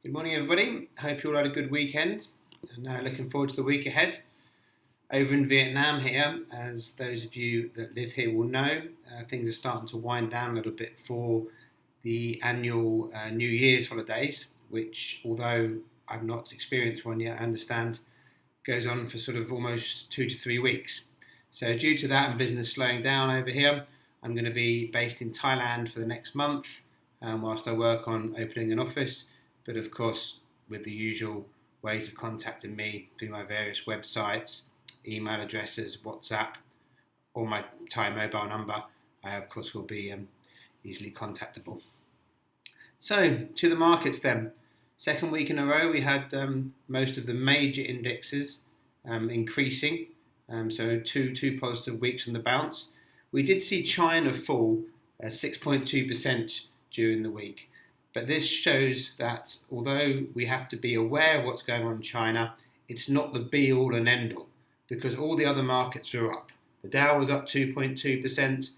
Good morning, everybody. Hope you all had a good weekend and looking forward to the week ahead. Over in Vietnam here, as those of you that live here will know, things are starting to wind down a little bit for the annual New Year's holidays, which, although I've not experienced one yet, I understand goes on for sort of almost 2 to 3 weeks. So due to that and business slowing down over here, I'm going to be based in Thailand for the next month whilst I work on opening an office. But of course, with the usual ways of contacting me through my various websites, email addresses, WhatsApp, or my Thai mobile number, I of course will be easily contactable. So, to the markets then. Second week in a row, we had most of the major indexes increasing. So two positive weeks from the bounce. We did see China fall 6.2% during the week. But this shows that although we have to be aware of what's going on in China, it's not the be-all and end-all, because all the other markets are up. The Dow was up 2.2%,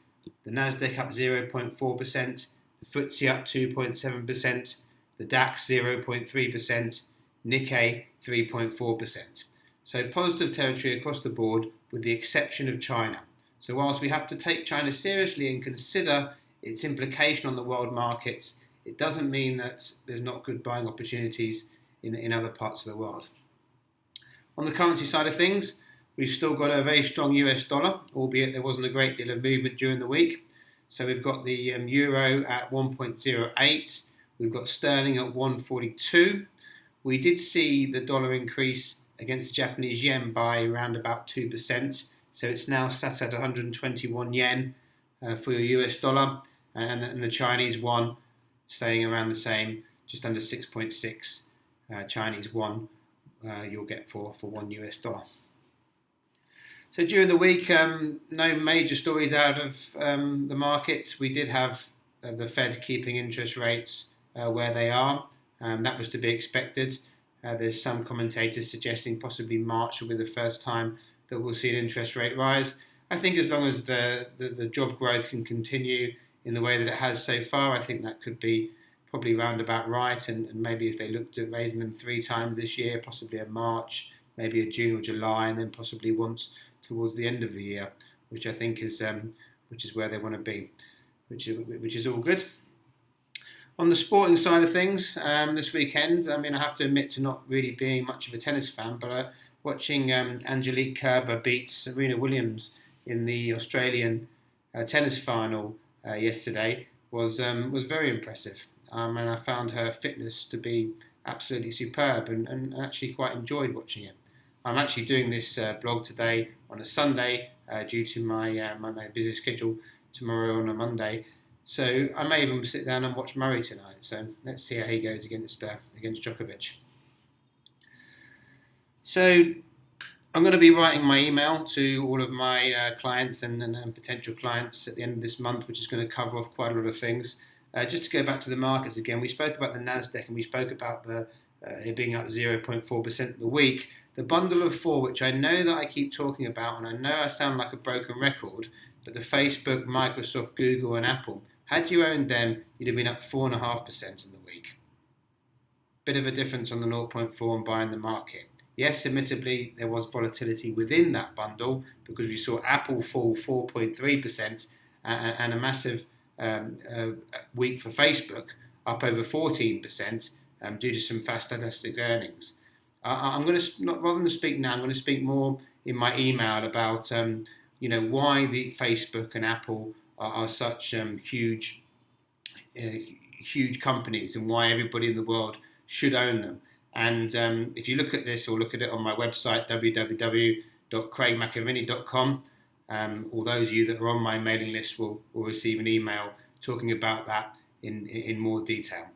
the Nasdaq up 0.4%, the FTSE up 2.7%, the DAX 0.3%, Nikkei 3.4%. So positive territory across the board with the exception of China. So whilst we have to take China seriously and consider its implication on the world markets, it doesn't mean that there's not good buying opportunities in other parts of the world. On the currency side of things, we've still got a very strong US dollar, albeit there wasn't a great deal of movement during the week. So we've got the euro at 1.08, we've got sterling at 142. We did see the dollar increase against the Japanese yen by around about 2%. So it's now sat at 121 yen for your US dollar, and the Chinese yuan staying around the same, just under 6.6 Chinese yuan you'll get for $1 US. So during the week, no major stories out of the markets. We did have the Fed keeping interest rates where they are. That was to be expected. There's some commentators suggesting possibly March will be the first time that we'll see an interest rate rise. I think as long as the job growth can continue in the way that it has so far, I think that could be probably round about right, and maybe if they looked at raising them 3 times this year, possibly a March, maybe a June or July, and then possibly once towards the end of the year, which I think is where they want to be, which is all good. On the sporting side of things, this weekend, I have to admit to not really being much of a tennis fan, but watching Angelique Kerber beat Serena Williams in the Australian tennis final yesterday was very impressive. And I found her fitness to be absolutely superb and actually quite enjoyed watching it. I'm actually doing this blog today on a Sunday due to my busy schedule tomorrow on a Monday. So I may even sit down and watch Murray tonight. So let's see how he goes against Djokovic. So I'm going to be writing my email to all of my clients and potential clients at the end of this month, which is going to cover off quite a lot of things. Just to go back to the markets again, we spoke about the Nasdaq and we spoke about it being up 0.4% the week. The bundle of four, which I know that I keep talking about, and I know I sound like a broken record, but the Facebook, Microsoft, Google, and Apple, had you owned them, you'd have been up 4.5% in the week. Bit of a difference on the 0.4 and buying the market. Yes, admittedly, there was volatility within that bundle because we saw Apple fall 4.3% and a massive week for Facebook, up over 14% due to some fantastic earnings. I'm going to, rather than speak now, I'm going to speak more in my email about why the Facebook and Apple are such huge companies and why everybody in the world should own them. And if you look at this or look at it on my website, www.craigmcavini.com, all those of you that are on my mailing list will receive an email talking about that in more detail.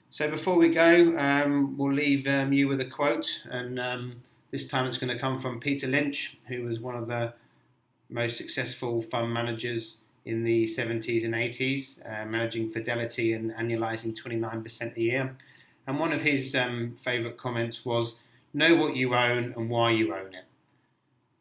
So before we go, we'll leave you with a quote, and this time it's going to come from Peter Lynch, who was one of the most successful fund managers in the 70s and 80s, managing Fidelity and annualizing 29% a year. And one of his favourite comments was, know what you own and why you own it.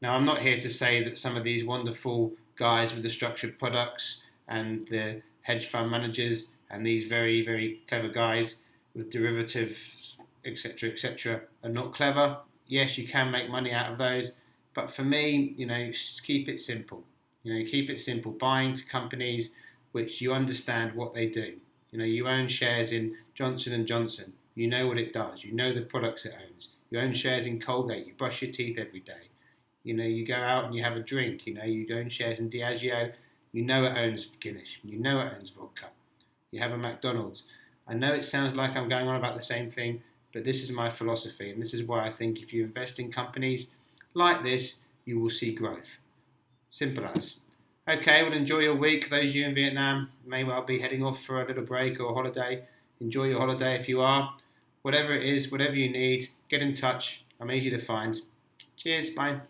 Now, I'm not here to say that some of these wonderful guys with the structured products and the hedge fund managers and these very, very clever guys with derivatives, etc., are not clever. Yes, you can make money out of those, but for me, just keep it simple. Keep it simple. Buying to companies which you understand what they do. You own shares in Johnson and Johnson. You know what it does. You know the products it owns. You own shares in Colgate. You brush your teeth every day. You go out and you have a drink. You own shares in Diageo. You know it owns Guinness. You know it owns vodka. You have a McDonald's. I know it sounds like I'm going on about the same thing, but this is my philosophy, and this is why I think if you invest in companies like this, you will see growth. Simple as. Okay, well, enjoy your week. Those of you in Vietnam may well be heading off for a little break or a holiday. Enjoy your holiday if you are. Whatever it is, whatever you need, get in touch. I'm easy to find. Cheers, bye.